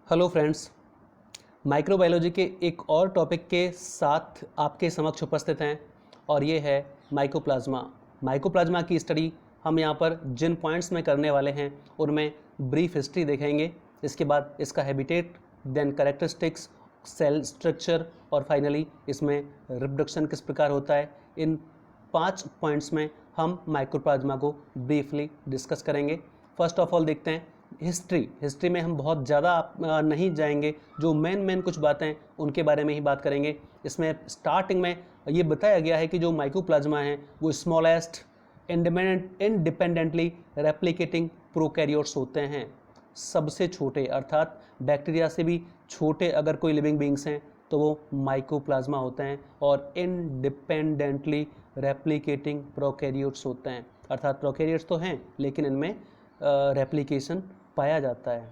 Hello friends, microbiology के एक और टॉपिक के साथ आपके समक्ष उपस्थित हैं और ये है माइकोप्लाज्मा। माइकोप्लाज्मा की स्टडी हम यहाँ पर जिन पॉइंट्स में करने वाले हैं उनमें ब्रीफ हिस्ट्री देखेंगे, इसके बाद इसका habitat, then characteristics, cell structure और फाइनली इसमें रिप्रोडक्शन किस प्रकार होता है। इन 5 पॉइंट्स में हम माइकोप्लाज्मा को ब्रीफली डिस्कस करेंगे। फर्स्ट ऑफ ऑल देखते हैं हिस्ट्री में हम बहुत ज़्यादा नहीं जाएंगे, जो मेन कुछ बातें उनके बारे में ही बात करेंगे। इसमें स्टार्टिंग में ये बताया गया है कि जो माइकोप्लाज्मा है वो स्मॉलेस्ट इंडिपेंडेंटली रेप्लिकेटिंग प्रोकैरियोट्स होते हैं। सबसे छोटे अर्थात बैक्टीरिया से भी छोटे अगर कोई लिविंग बींग्स हैं तो वो माइकोप्लाज्मा होते हैं और इंडिपेंडेंटली रेप्लिकेटिंग प्रोकैरियोट्स होते हैं। अर्थात प्रोकैरियोट्स तो हैं लेकिन इनमें रेप्लिकेशन पाया जाता है।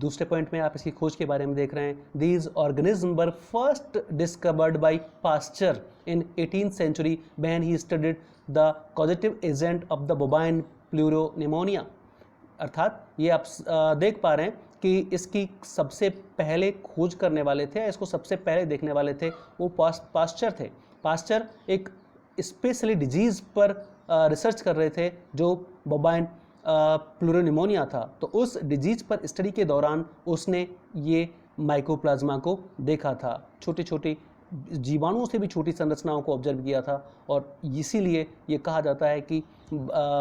दूसरे पॉइंट में आप इसकी खोज के बारे में देख रहे हैं। These organism were first discovered by Pasteur in 18th century when he studied the causative agent of the bovine pleuropneumonia। अर्थात ये आप देख पा रहे हैं कि इसकी सबसे पहले खोज करने वाले थे, इसको सबसे पहले देखने वाले थे वो पास्चर थे। पास्चर एक स्पेशली डिजीज़ पर रिसर्च कर रहे थे जो बोबाइन प्लूरोनिमोनिया था। तो उस डिजीज पर स्टडी के दौरान उसने ये माइकोप्लाज्मा को देखा था। छोटे छोटे जीवाणुओं से भी छोटी संरचनाओं को ऑब्जर्व किया था और इसीलिए ये कहा जाता है कि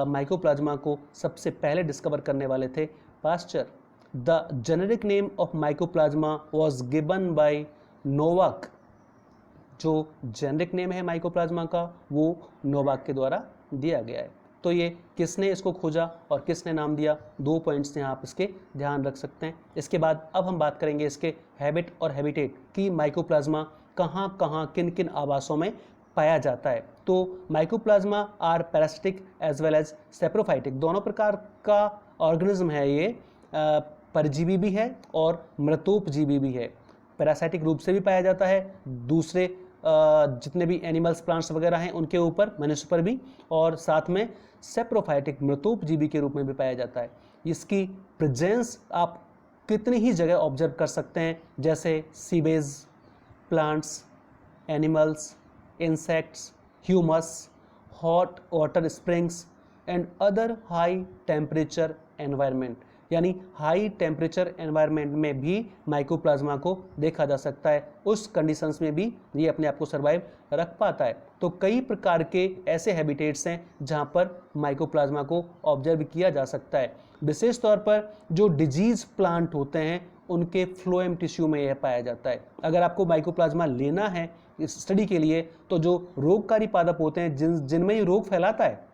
माइकोप्लाज्मा को सबसे पहले डिस्कवर करने वाले थे Pasteur. The generic name of mycoplasma was given by Novak. जो जेनेरिक नेम है माइकोप्लाज्मा का वो नोवाक के द्वारा दिया गया है। तो ये किसने इसको खोजा और किसने नाम दिया, 2 पॉइंट्स हैं, आप इसके ध्यान रख सकते हैं। इसके बाद अब हम बात करेंगे इसके हैबिट और हैबिटेट कि माइकोप्लाज्मा कहाँ कहाँ किन किन आवासों में पाया जाता है। तो mycoplasma are parasitic as well as saprophytic, दोनों प्रकार का ऑर्गेनिज्म है। ये परजीवी भी है और मृतोपजीवी भी है। पैरासाइटिक रूप से भी पाया जाता है दूसरे जितने भी एनिमल्स, प्लांट्स वगैरह हैं उनके ऊपर, मनुष्य पर भी, और साथ में सेप्रोफाइटिक मृतोपजीवी के रूप में भी पाया जाता है। इसकी प्रेजेंस आप कितनी ही जगह ऑब्जर्व कर सकते हैं, जैसे sewage, plants, animals, insects, humus, hot water springs and other high temperature environment. यानी हाई टेम्परेचर एनवायरनमेंट में भी माइकोप्लाज्मा को देखा जा सकता है। उस कंडीशंस में भी ये अपने आप को सर्वाइव रख पाता है। तो कई प्रकार के ऐसे हैबिटेट्स हैं जहाँ पर माइकोप्लाज्मा को ऑब्जर्व किया जा सकता है। विशेष तौर पर जो डिजीज प्लांट होते हैं उनके फ्लोएम टिश्यू में यह पाया जाता है। अगर आपको माइकोप्लाज्मा लेना है इस स्टडी के लिए तो जो रोगकारी पादप होते हैं जिनमें ये रोग फैलाता है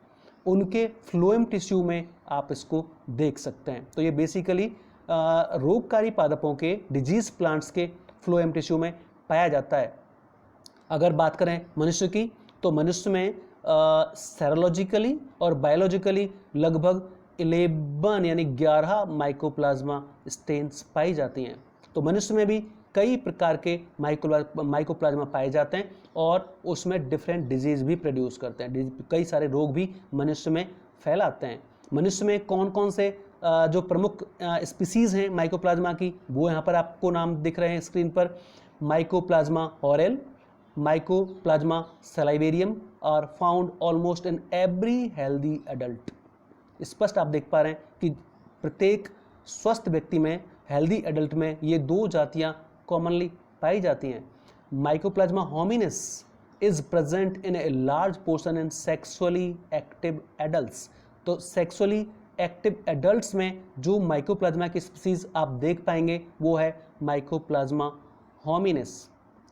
उनके फ्लोएम टिश्यू में आप इसको देख सकते हैं। तो ये बेसिकली रोगकारी पादपों के, डिजीज प्लांट्स के फ्लोएम टिश्यू में पाया जाता है। अगर बात करें मनुष्य की तो मनुष्य में सेरोलॉजिकली और बायोलॉजिकली लगभग 11 यानी 11 माइकोप्लाज्मा स्टेन्स पाई जाती हैं। तो मनुष्य में भी कई प्रकार के माइकोप्लाज्मा पाए जाते हैं और उसमें डिफरेंट डिजीज भी प्रोड्यूस करते हैं। कई सारे रोग भी मनुष्य में फैलाते हैं। मनुष्य में कौन कौन से जो प्रमुख स्पीसीज हैं माइकोप्लाज्मा की, वो यहाँ पर आपको नाम दिख रहे हैं स्क्रीन पर। Mycoplasma orale, mycoplasma salivarium are found almost in every healthy adult. स्पष्ट आप देख पा रहे हैं कि प्रत्येक स्वस्थ व्यक्ति में, हेल्दी एडल्ट में ये 2 जातियाँ कॉमनली पाई जाती हैं। Mycoplasma hominis is present in a large portion in sexually active adults. तो सेक्सुअली एक्टिव एडल्ट्स में जो माइकोप्लाज्मा की स्पीसीज आप देख पाएंगे वो है माइकोप्लाज्मा होमिनिस।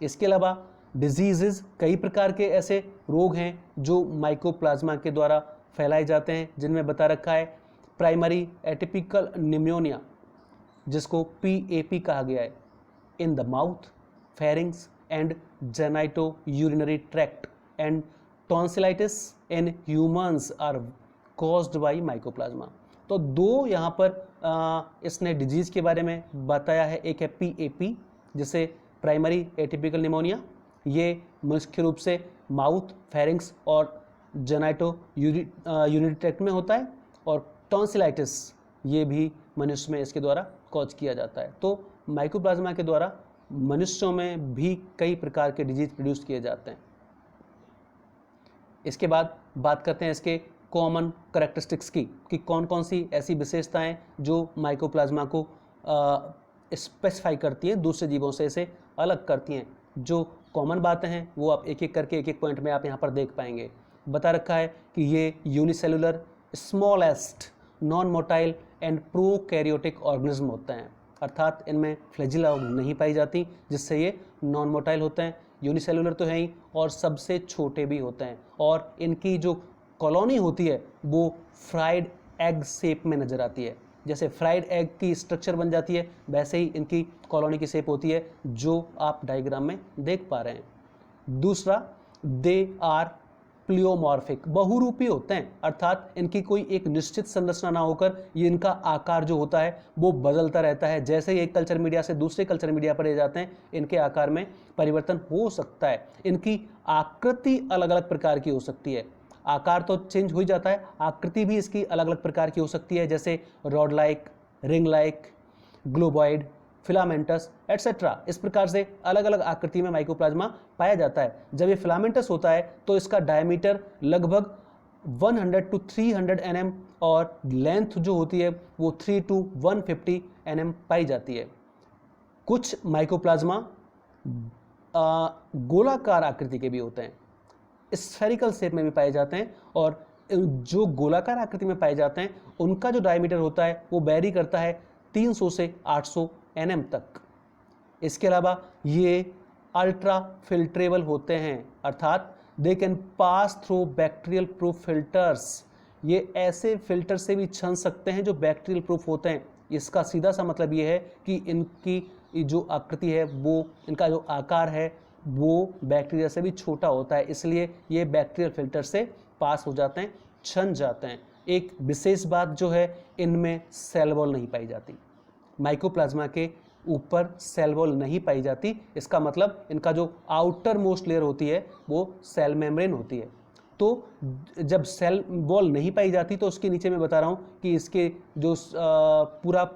इसके अलावा डिजीजेज, कई प्रकार के ऐसे रोग हैं जो माइकोप्लाज्मा के द्वारा फैलाए जाते हैं, जिनमें बता रखा है प्राइमरी एटिपिकल निमोनिया, जिसको PAP कहा गया है, in the mouth, pharynx and genito urinary tract and tonsillitis in humans are caused by mycoplasma. तो 2 यहाँ पर इसने डिजीज के बारे में बताया है। एक है PAP जिसे प्राइमरी एटिपिकल निमोनिया, ये मुख्य रूप से माउथ, फेरिंग्स और जेनाइटो यूरिनरी ट्रैक्ट में होता है, और टॉन्सिलाइटिस ये भी मनुष्य में इसके द्वारा कॉज किया जाता है। तो माइकोप्लाज्मा के द्वारा मनुष्यों में भी कई प्रकार के डिजीज प्रोड्यूस किए जाते हैं। इसके बाद बात करते हैं इसके कॉमन करेक्टरिस्टिक्स की, कि कौन कौन सी ऐसी विशेषताएं जो माइकोप्लाज्मा को स्पेसिफाई करती हैं, दूसरे जीवों से इसे अलग करती हैं। जो कॉमन बातें हैं वो आप एक एक करके एक एक पॉइंट में आप यहाँ पर देख पाएंगे। बता रखा है कि ये unicellular, smallest, non motile and prokaryotic organism होते हैं, अर्थात इनमें फ्लैजिला नहीं पाई जाती, जिससे ये नॉन मोटाइल होते हैं, यूनिसेलुलर तो है ही और सबसे छोटे भी होते हैं, और इनकी जो कॉलोनी होती है वो फ्राइड एग शेप में नजर आती है। जैसे फ्राइड एग की स्ट्रक्चर बन जाती है वैसे ही इनकी कॉलोनी की शेप होती है, जो आप डायग्राम में देख पा रहे हैं। दूसरा, दे आर प्लियोमॉर्फिक, बहुरूपी होते हैं, अर्थात इनकी कोई एक निश्चित संरचना ना होकर ये इनका आकार जो होता है वो बदलता रहता है। जैसे ही एक कल्चर मीडिया से दूसरे कल्चर मीडिया पर ले जाते हैं इनके आकार में परिवर्तन हो सकता है। इनकी आकृति अलग अलग प्रकार की हो सकती है, आकार तो चेंज हो ही जाता है, आकृति भी इसकी अलग अलग प्रकार की हो सकती है, जैसे rod like, ring like, globoid, filamentous etcetera. इस प्रकार से अलग अलग आकृति में माइकोप्लाज्मा पाया जाता है। जब ये फिलामेंटस होता है तो इसका डायमीटर लगभग 100 to 300 nm और लेंथ जो होती है वो 3 to 150 nm पाई जाती है। कुछ माइकोप्लाज्मा गोलाकार आकृति के भी होते हैं, स्फेरिकल शेप में भी पाए जाते हैं, और जो गोलाकार आकृति में पाए जाते हैं उनका जो डायमीटर होता है वो वेरी करता है 300 से 800 nm तक। इसके अलावा ये अल्ट्रा फिल्ट्रेबल होते हैं, अर्थात they can pass through bacterial proof filters. ये ऐसे फिल्टर से भी छन सकते हैं जो बैक्टीरियल प्रूफ होते हैं। इसका सीधा सा मतलब ये है कि इनकी जो आकृति है वो, इनका जो आकार है वो बैक्टीरिया से भी छोटा होता है, इसलिए ये बैक्टीरियल फिल्टर से पास हो जाते हैं, छन जाते हैं। एक विशेष बात जो है, इनमें सेल वॉल नहीं पाई जाती, माइकोप्लाज्मा के ऊपर सेल वॉल नहीं पाई जाती। इसका मतलब इनका जो आउटर मोस्ट लेयर होती है वो सेल मेम्ब्रेन होती है। तो जब सेल वॉल नहीं पाई जाती तो उसके नीचे मैं बता रहा हूँ कि इसके जो पूरा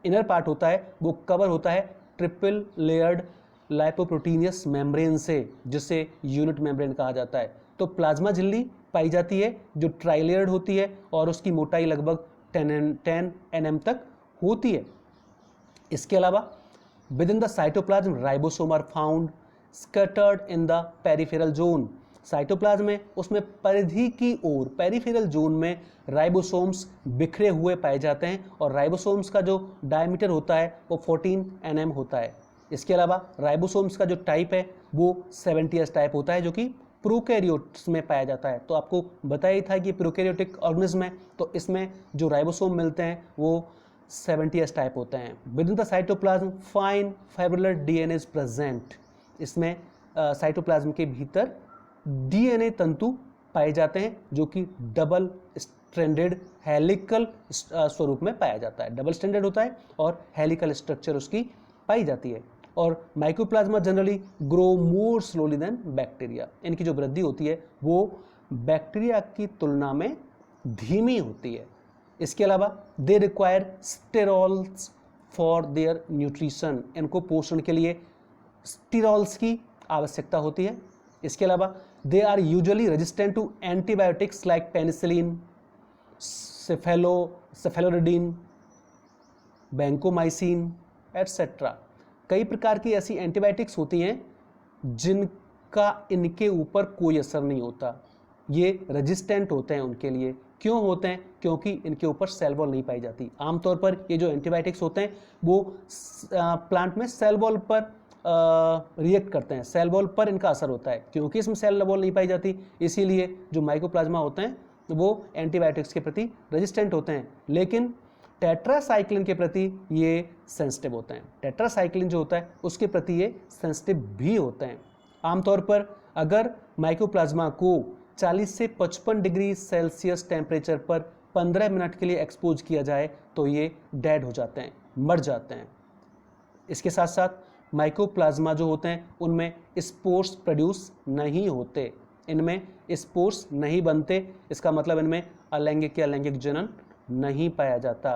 इनर पार्ट होता है वो कवर होता है ट्रिपल लेयर्ड लाइपोप्रोटीनियस मेम्ब्रेन से, जिसे यूनिट मेम्ब्रेन कहा जाता है। तो प्लाज्मा झिल्ली पाई जाती है जो ट्राइलेयर्ड होती है और उसकी मोटाई लगभग 10 nm तक होती है। इसके अलावा with in the cytoplasm ribosome are found scattered in the peripheral zone. Cytoplasm में उसमें परिधि की ओर पेरिफेरल जोन में राइबोसोम्स बिखरे हुए पाए जाते हैं, और राइबोसोम्स का जो डायमीटर होता है वो 14 nm होता है। इसके अलावा राइबोसोम्स का जो टाइप है वो 70S टाइप होता है, जो कि प्रोकैरियोट्स में पाया जाता है। तो आपको बताया ही था कि प्रोकैरियोटिक ऑर्गेनिज्म है, तो इसमें जो राइबोसोम मिलते हैं वो 70S टाइप होते हैं। With in the cytoplasm fine fibrillar DNA is present. इसमें साइटोप्लाज्म के भीतर डीएनए तंतु पाए जाते हैं जो कि डबल स्ट्रैंडेड हेलिकल स्वरूप में पाया जाता है। डबल स्ट्रैंडेड होता है और हेलिकल स्ट्रक्चर उसकी पाई जाती है। और mycoplasma generally grow more slowly than bacteria. इनकी जो वृद्धि होती है वो बैक्टीरिया की तुलना में धीमी होती है। इसके अलावा they require sterols for their nutrition. इनको पोषण के लिए स्टेरॉल्स की आवश्यकता होती है। इसके अलावा they are usually resistant to antibiotics like penicillin, cephaloridine, vancomycin etcetera. कई प्रकार की ऐसी एंटीबायोटिक्स होती हैं जिनका इनके ऊपर कोई असर नहीं होता, ये रेजिस्टेंट होते हैं उनके लिए। क्यों होते हैं? क्योंकि इनके ऊपर सेल वॉल नहीं पाई जाती। आमतौर पर ये जो एंटीबायोटिक्स होते हैं वो प्लांट में सेल वॉल पर रिएक्ट करते हैं, सेल वॉल पर इनका असर होता है। क्योंकि इसमें सेल वॉल नहीं पाई जाती, इसीलिए जो माइकोप्लाज्मा होते हैं वो एंटीबायोटिक्स के प्रति रेजिस्टेंट होते हैं, लेकिन टेट्रासाइक्लिन के प्रति ये सेंसिटिव होते हैं। टेट्रासाइक्लिन जो होता है उसके प्रति ये सेंसिटिव भी होते हैं। आमतौर पर अगर माइकोप्लाज्मा को 40 से 55 डिग्री सेल्सियस टेम्परेचर पर 15 मिनट के लिए एक्सपोज किया जाए तो ये डेड हो जाते हैं, मर जाते हैं। इसके साथ साथ माइकोप्लाज्मा जो होते हैं उनमें स्पोर्स प्रोड्यूस नहीं होते, इनमें स्पोर्स नहीं बनते। इसका मतलब इनमें अलैंगिक या लैंगिक जनन नहीं पाया जाता।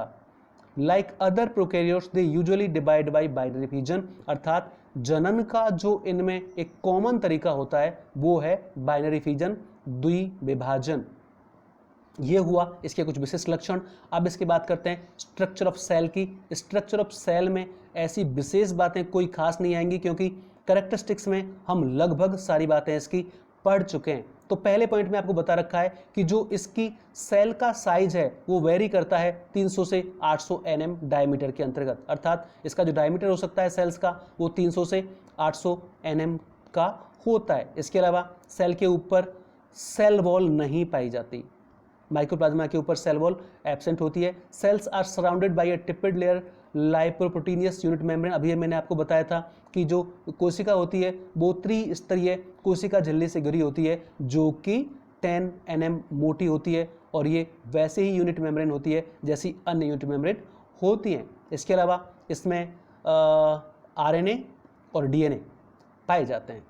Like other prokaryotes they usually divide by binary fission, अर्थात जनन का जो इनमें एक कॉमन तरीका होता है वो है बाइनरी फिजन, द्विविभाजन। ये हुआ इसके कुछ विशिष्ट लक्षण। अब इसकी बात करते हैं स्ट्रक्चर ऑफ सेल की। स्ट्रक्चर ऑफ सेल में ऐसी विशेष बातें कोई खास नहीं आएंगी क्योंकि कैरेक्टरिस्टिक्स में हम लगभग सारी बातें इसकी पढ़ चुके हैं। तो पहले पॉइंट में आपको बता रखा है कि जो इसकी सेल का साइज है वो वेरी करता है 300 से 800 nm डायमीटर के अंतर्गत, अर्थात इसका जो डायमीटर हो सकता है सेल्स का वो 300 से 800 nm का होता है। इसके अलावा सेल के ऊपर सेल वॉल नहीं पाई जाती, माइकोप्लाज्मा के ऊपर सेल वॉल एब्सेंट होती है। Cells are surrounded by a lipid layer lipoproteinaceous unit membrane. अभी मैंने आपको बताया था कि जो कोशिका होती है वो त्रिस्तरीय कोशिका झिल्ली से घिरी होती है जो कि 10 nm मोटी होती है और ये वैसे ही यूनिट मेम्ब्रेन होती है जैसी अन्य यूनिट मेम्ब्रेन होती हैं। इसके अलावा इसमें RNA और DNA पाए जाते हैं।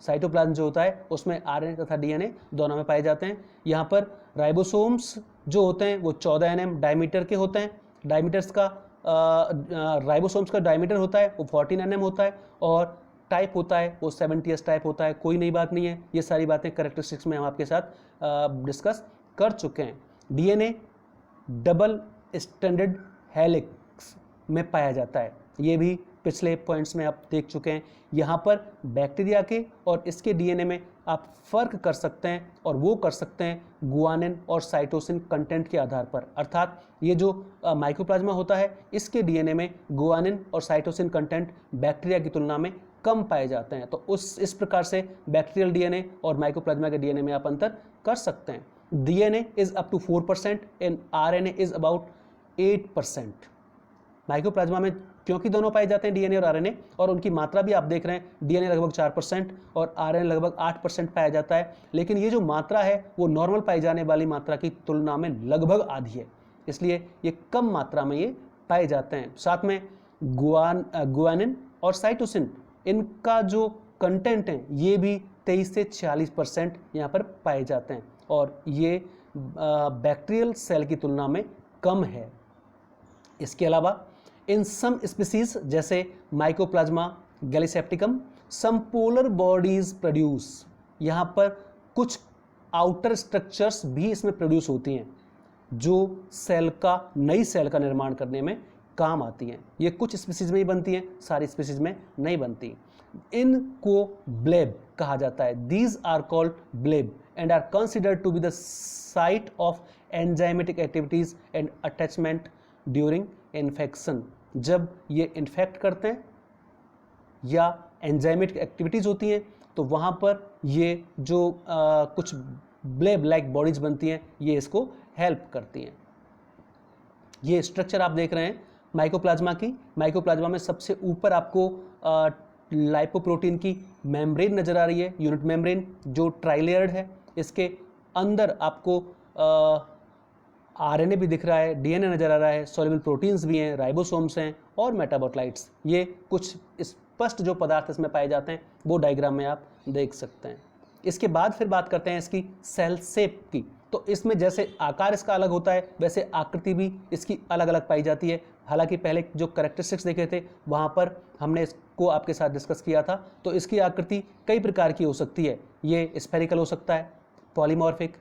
साइटोप्लाज्म जो होता है उसमें RNA तथा DNA दोनों में पाए जाते हैं। यहाँ पर राइबोसोम्स जो होते हैं वो 14 nm डायमीटर के होते हैं। डायमीटर्स का राइबोसोम्स का डायमीटर होता है वो 14 nm होता है और टाइप होता है वो 70s टाइप होता है। कोई नई बात नहीं है, ये सारी बातें कैरेक्टरिस्टिक्स में हम आपके साथ डिस्कस कर चुके हैं। DNA डबल स्टैंडर्ड हेलिक्स में पाया जाता है, ये भी पिछले पॉइंट्स में आप देख चुके हैं। यहाँ पर बैक्टीरिया के और इसके DNA में आप फर्क कर सकते हैं और वो कर सकते हैं गुआनिन और साइटोसिन कंटेंट के आधार पर, अर्थात ये जो माइकोप्लाज्मा होता है इसके DNA में गुआनिन और साइटोसिन कंटेंट बैक्टीरिया की तुलना में कम पाए जाते हैं। तो इस प्रकार से बैक्टीरियल DNA और माइकोप्लाज्मा के DNA में आप अंतर कर सकते हैं। DNA is up to 4% and RNA is about 8%। Mycoplasma में क्योंकि दोनों पाए जाते हैं DNA और RNA, और उनकी मात्रा भी आप देख रहे हैं DNA लगभग 4% और RNA लगभग 8% पाया जाता है, लेकिन ये जो मात्रा है वो नॉर्मल पाई जाने वाली मात्रा की तुलना में लगभग आधी है, इसलिए ये कम मात्रा में ये पाए जाते हैं। साथ में गुआनिन और साइटोसिन इनका जो कंटेंट है ये भी 23 से 40% यहाँ पर पाए जाते हैं और ये बैक्टीरियल सेल की तुलना में कम है। इसके अलावा इन सम स्पीसीज जैसे माइकोप्लाज्मा गैलीसेप्टिकम सम पोलर बॉडीज प्रोड्यूस, यहाँ पर कुछ आउटर स्ट्रक्चर्स भी इसमें प्रोड्यूस होती हैं जो नई सेल का निर्माण करने में काम आती हैं। ये कुछ स्पीसीज में ही बनती हैं, सारी स्पीसीज में नहीं बनती। इनको ब्लेब कहा जाता है। These are called bleb and are considered to be the site of enzymatic activities and attachment during infection. जब ये इन्फेक्ट करते हैं या एंजाइमेटिक एक्टिविटीज़ होती हैं तो वहाँ पर ये जो कुछ ब्लेब लाइक बॉडीज बनती हैं ये इसको हेल्प करती हैं। ये स्ट्रक्चर आप देख रहे हैं माइकोप्लाज्मा की। माइकोप्लाज्मा में सबसे ऊपर आपको लाइपोप्रोटीन की मेम्ब्रेन नज़र आ रही है, यूनिट मेम्ब्रेन जो ट्राइलेयर्ड है। इसके अंदर आपको RNA भी दिख रहा है, DNA नज़र आ रहा है, सॉल्युबल प्रोटीन्स भी हैं, राइबोसोम्स हैं और मेटाबोलाइट्स। ये कुछ स्पष्ट जो पदार्थ इसमें पाए जाते हैं वो डायग्राम में आप देख सकते हैं। इसके बाद फिर बात करते हैं इसकी सेल शेप की। तो इसमें जैसे आकार इसका अलग होता है वैसे आकृति भी इसकी अलग अलग पाई जाती है। हालांकि पहले जो कैरेक्टरिस्टिक्स देखे थे वहाँ पर हमने इसको आपके साथ डिस्कस किया था। तो इसकी आकृति कई प्रकार की हो सकती है। ये स्फेरिकल हो सकता है, पॉलीमॉर्फिक,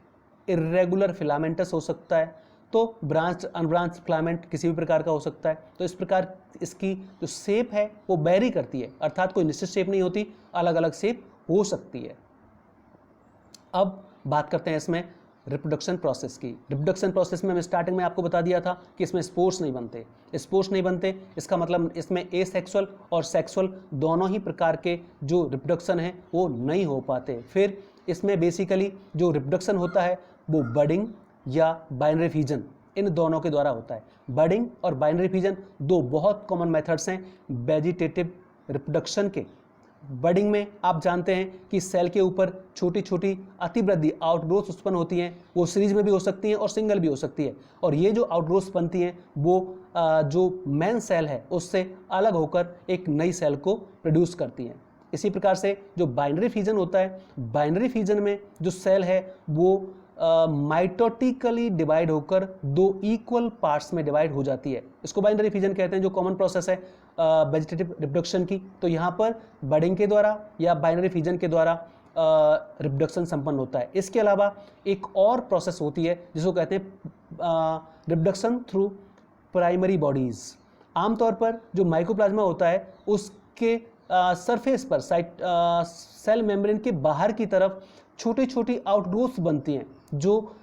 इर्रेगुलर फिलामेंटस हो सकता है, तो ब्रांच अनब्रांच फिलामेंट किसी भी प्रकार का हो सकता है। तो इस प्रकार इसकी जो शेप है वो वेरी करती है, अर्थात कोई निश्चित शेप नहीं होती, अलग अलग शेप हो सकती है। अब बात करते हैं इसमें रिप्रोडक्शन प्रोसेस की। रिप्रोडक्शन प्रोसेस में मैं स्टार्टिंग में आपको बता दिया था कि इसमें स्पोर्स नहीं बनते। स्पोर्स नहीं बनते इसका मतलब इसमें एसेक्सुअल और सेक्सुअल दोनों ही प्रकार के जो रिप्रोडक्शन है वो नहीं हो पाते। फिर इसमें बेसिकली जो रिप्रोडक्शन होता है वो बडिंग या बाइनरी फिजन, इन दोनों के द्वारा होता है। बडिंग और बाइनरी फिजन दो बहुत कॉमन मेथड्स हैं वेजिटेटिव रिप्रोडक्शन के। बडिंग में आप जानते हैं कि सेल के ऊपर छोटी छोटी अतिवृद्धि आउटग्रोथ उत्पन्न होती हैं, वो सीरीज में भी हो सकती हैं और सिंगल भी हो सकती है। और ये जो आउटग्रोथ बनती हैं वो जो मेन सेल है उससे अलग होकर एक नई सेल को प्रोड्यूस करती हैं। इसी प्रकार से जो बाइनरी फिजन होता है, बाइनरी फिजन में जो सेल है वो माइटोटिकली डिवाइड होकर दो इक्वल पार्ट्स में डिवाइड हो जाती है। इसको बाइनरी फिजन कहते हैं, जो कॉमन प्रोसेस है वेजिटेटिव रिप्रोडक्शन की। तो यहाँ पर बडिंग के द्वारा या बाइनरी फिजन के द्वारा रिप्रोडक्शन संपन्न होता है। इसके अलावा एक और प्रोसेस होती है जिसको कहते हैं रिप्रोडक्शन थ्रू प्राइमरी बॉडीज। आमतौर पर जो माइकोप्लाज्मा होता है उसके सरफेस पर सेल मेम्ब्रेन के बाहर की तरफ छोटी छोटी आउटग्रोथ्स बनती हैं, जो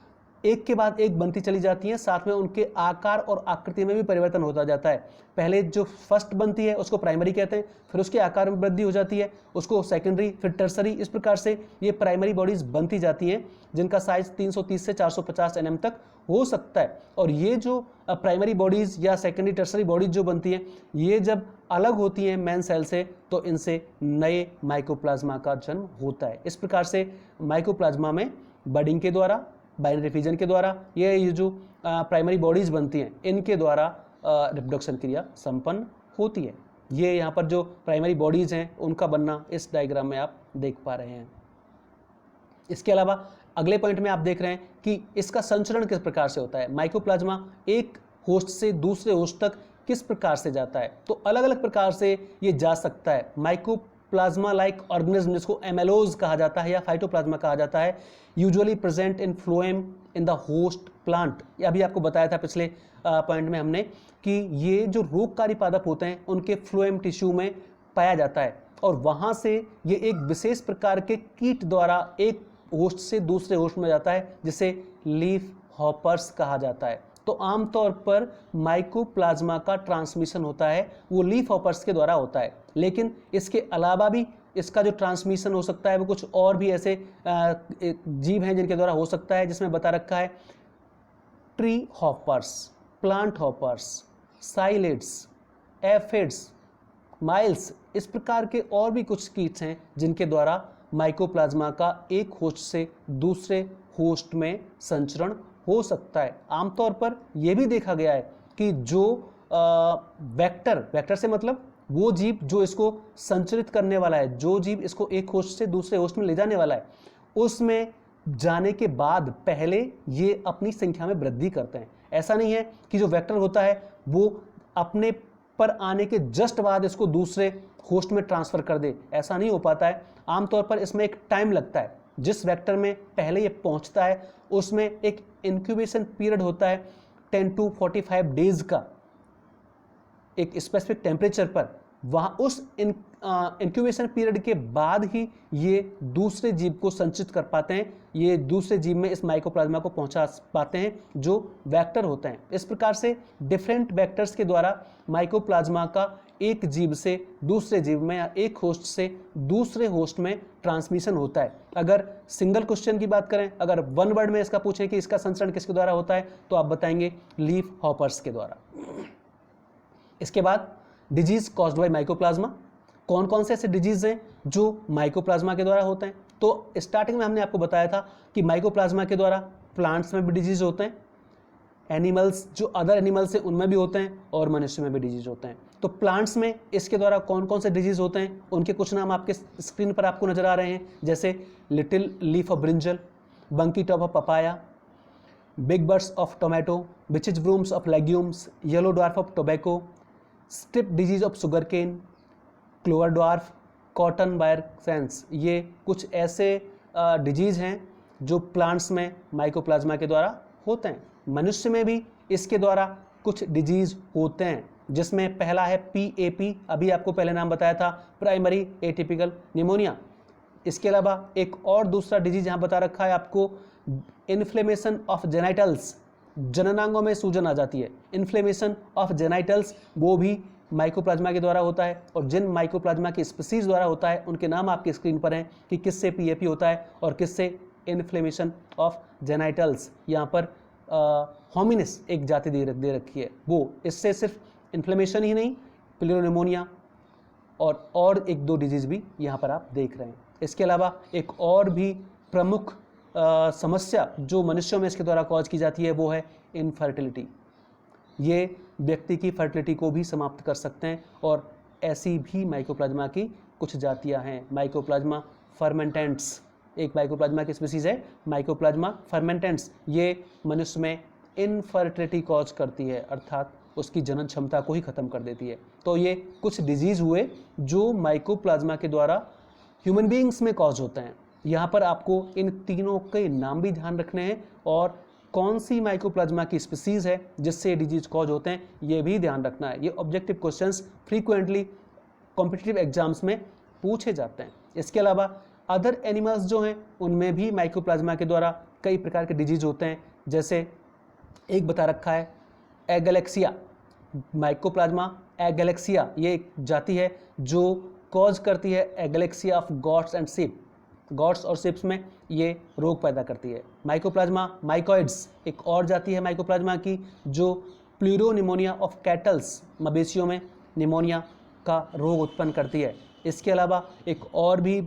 एक के बाद एक बनती चली जाती हैं। साथ में उनके आकार और आकृति में भी परिवर्तन होता जाता है। पहले जो फर्स्ट बनती है उसको प्राइमरी कहते हैं, फिर उसके आकार में वृद्धि हो जाती है, उसको सेकेंडरी, फिर टर्सरी। इस प्रकार से ये प्राइमरी बॉडीज बनती जाती हैं, जिनका साइज 330 से 450 nm तक हो सकता है। और ये जो प्राइमरी बॉडीज या सेकेंडरी, टर्सरी बॉडीज जो बनती हैं, ये जब अलग होती हैं मेन सेल से, तो इनसे नए माइकोप्लाज्मा का जन्म होता है। इस प्रकार से माइकोप्लाज्मा में बडिंग के द्वारा, बाइनरी फिजन के द्वारा, ये जो प्राइमरी बॉडीज बनती हैं, इनके द्वारा रिप्रोडक्शन क्रिया संपन्न होती है। ये यहाँ पर जो प्राइमरी बॉडीज हैं उनका बनना इस डायग्राम में आप देख पा रहे हैं। इसके अलावा अगले पॉइंट में आप देख रहे हैं कि इसका संचरण किस प्रकार से होता है। माइकोप्लाज्मा एक होस्ट से दूसरे होस्ट तक किस प्रकार से जाता है, तो अलग अलग प्रकार से ये जा सकता है। माइकोप्लाज्मा लाइक ऑर्गेनिज्म, जिसको एमेलोज कहा जाता है या फाइटोप्लाज्मा कहा जाता है, usually present in phloem in the host plant. ये अभी आपको बताया था पिछले पॉइंट में हमने कि ये जो रोगकारी पादप होते हैं उनके फ्लोएम टिश्यू में पाया जाता है, और वहाँ से ये एक विशेष प्रकार के कीट द्वारा एक होस्ट से दूसरे होस्ट में जाता है, जिसे लीफ हॉपर्स कहा जाता है। तो आमतौर पर माइकोप्लाज्मा का ट्रांसमिशन होता है वो लीफ हॉपर्स के द्वारा होता है, लेकिन इसके अलावा भी इसका जो ट्रांसमिशन हो सकता है वो कुछ और भी ऐसे जीव हैं जिनके द्वारा हो सकता है, जिसमें बता रखा है tree hoppers, plant hoppers, psyllids, aphids, mites. इस प्रकार के और भी कुछ कीट्स हैं जिनके द्वारा माइकोप्लाज्मा का एक होस्ट से दूसरे होस्ट में संचरण हो सकता है। आमतौर पर यह भी देखा गया है कि जो वेक्टर से मतलब वो जीव जो इसको संचरित करने वाला है, जो जीव इसको एक होस्ट से दूसरे होस्ट में ले जाने वाला है, उसमें जाने के बाद पहले ये अपनी संख्या में वृद्धि करते हैं। ऐसा नहीं है कि जो वेक्टर होता है वो अपने पर आने के जस्ट बाद इसको दूसरे होस्ट में ट्रांसफर कर दे, ऐसा नहीं हो पाता है। आमतौर पर इसमें एक टाइम लगता है। जिस वेक्टर में पहले ये पहुंचता है उसमें एक इंक्यूबेशन पीरियड होता है 10 to 45 डेज का, एक स्पेसिफिक टेम्परेचर पर। वहाँ उस इंक्यूबेशन पीरियड के बाद ही ये दूसरे जीव को संचित कर पाते हैं, ये दूसरे जीव में इस माइकोप्लाज्मा को पहुंचा पाते हैं जो वेक्टर होते हैं। इस प्रकार से डिफरेंट वेक्टर्स के द्वारा माइकोप्लाज्मा का एक जीव से दूसरे जीव में या एक होस्ट से दूसरे होस्ट में ट्रांसमिशन होता है। अगर सिंगल क्वेश्चन की बात करें, अगर वन वर्ड में इसका पूछें कि इसका संचरण किसके द्वारा होता है, तो आप बताएंगे लीफ हॉपर्स के द्वारा। इसके बाद डिजीज कॉज्ड बाय माइकोप्लाज्मा। कौन कौन से ऐसे डिजीज हैं जो माइकोप्लाज्मा के द्वारा होते हैं? तो स्टार्टिंग में हमने आपको बताया था कि माइकोप्लाज्मा के द्वारा प्लांट्स में भी डिजीज होते हैं, एनिमल्स जो अदर एनिमल्स हैं उनमें भी होते हैं, और मनुष्य में भी डिजीज होते हैं। तो प्लांट्स में इसके द्वारा कौन कौन से डिजीज होते हैं उनके कुछ नाम आपके स्क्रीन पर आपको नजर आ रहे हैं, जैसे little leaf of brinjal, bunchy top of papaya, big bud of tomato, witches brooms of legumes, yellow dwarf of tobacco, strip disease of sugar cane, clover dwarf, cotton virescence. ये कुछ ऐसे disease हैं जो plants में mycoplasma के द्वारा होते हैं। मनुष्य में भी इसके द्वारा कुछ डिजीज होते हैं, जिसमें पहला है PAP, अभी आपको पहले नाम बताया था, प्राइमरी एटिपिकल निमोनिया। इसके अलावा एक और दूसरा डिजीज यहाँ बता रखा है आपको, इन्फ्लेमेशन ऑफ जेनाइटल्स, जननांगों में सूजन आ जाती है, इन्फ्लेमेशन ऑफ जेनाइटल्स, वो भी माइकोप्लाज्मा के द्वारा होता है। और जिन माइकोप्लाज्मा की स्पीसीज द्वारा होता है उनके नाम आपकी स्क्रीन पर हैं कि किससे PAP होता है और किससे इन्फ्लेमेशन ऑफ जेनाइटल्स। यहाँ पर होमिनिस एक जाति दे रखी है, वो इससे सिर्फ इन्फ्लेमेशन ही नहीं, प्लेरोनिमोनिया और एक दो डिजीज भी यहाँ पर आप देख रहे हैं। इसके अलावा एक और भी प्रमुख समस्या जो मनुष्यों में इसके द्वारा कॉज की जाती है वो है इनफर्टिलिटी। ये व्यक्ति की फर्टिलिटी को भी समाप्त कर सकते हैं, और ऐसी भी माइकोप्लाज्मा की कुछ जातियां हैं। माइकोप्लाज्मा फर्मेंटेंट्स, एक माइकोप्लाज्मा की स्पीसीज है माइकोप्लाज्मा फर्मेंटेंट्स। ये मनुष्य में इनफर्टिलिटी कॉज करती है, अर्थात उसकी जनन क्षमता को ही खत्म कर देती है। तो ये कुछ डिजीज हुए जो माइकोप्लाज्मा के द्वारा ह्यूमन बीइंग्स में कॉज होते हैं। यहाँ पर आपको इन तीनों के नाम भी ध्यान रखने हैं और कौन सी माइकोप्लाज्मा की स्पीसीज है जिससे ये डिजीज कॉज होते हैं ये भी ध्यान रखना है। ये objective questions frequently competitive exams में पूछे जाते हैं। इसके अलावा अदर एनिमल्स जो हैं उनमें भी माइकोप्लाज्मा के द्वारा कई प्रकार के डिजीज होते हैं। जैसे एक बता रखा है एगैलेक्सिया, माइकोप्लाज्मा एगैलेक्सिया, ये एक जाति है जो कॉज करती है agalactia of goats and sheep. Goats और शिप्स में ये रोग पैदा करती है। माइकोप्लाज्मा माइकोइड्स एक और जाति है माइकोप्लाज्मा की जो प्लूरोनिमोनिया ऑफ कैटल्स, मवेशियों में निमोनिया का रोग उत्पन्न करती है। इसके अलावा एक और भी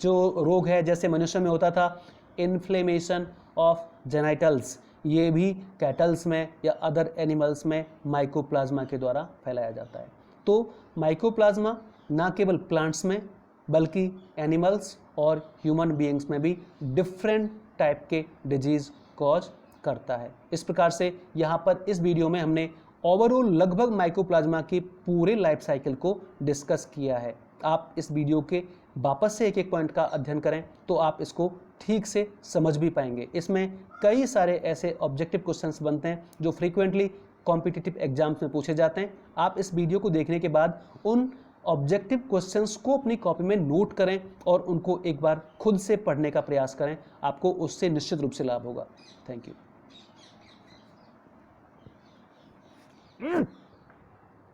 जो रोग है जैसे मनुष्य में होता था इन्फ्लेमेशन ऑफ जेनाइटल्स, ये भी कैटल्स में या अदर एनिमल्स में माइकोप्लाज्मा के द्वारा फैलाया जाता है। तो माइकोप्लाज्मा ना केवल प्लांट्स में बल्कि एनिमल्स और ह्यूमन बीइंग्स में भी डिफरेंट टाइप के डिजीज कॉज करता है। इस प्रकार से यहाँ पर इस वीडियो में हमने ओवरऑल लगभग माइकोप्लाज्मा की पूरे लाइफ साइकिल को डिस्कस किया है। आप इस वीडियो के वापस से एक एक पॉइंट का अध्ययन करें तो आप इसको ठीक से समझ भी पाएंगे। इसमें कई सारे ऐसे ऑब्जेक्टिव क्वेश्चंस बनते हैं जो फ्रीक्वेंटली कॉम्पिटिटिव एग्जाम्स में पूछे जाते हैं। आप इस वीडियो को देखने के बाद उन ऑब्जेक्टिव क्वेश्चंस को अपनी कॉपी में नोट करें और उनको एक बार खुद से पढ़ने का प्रयास करें, आपको उससे निश्चित रूप से लाभ होगा। Thank you.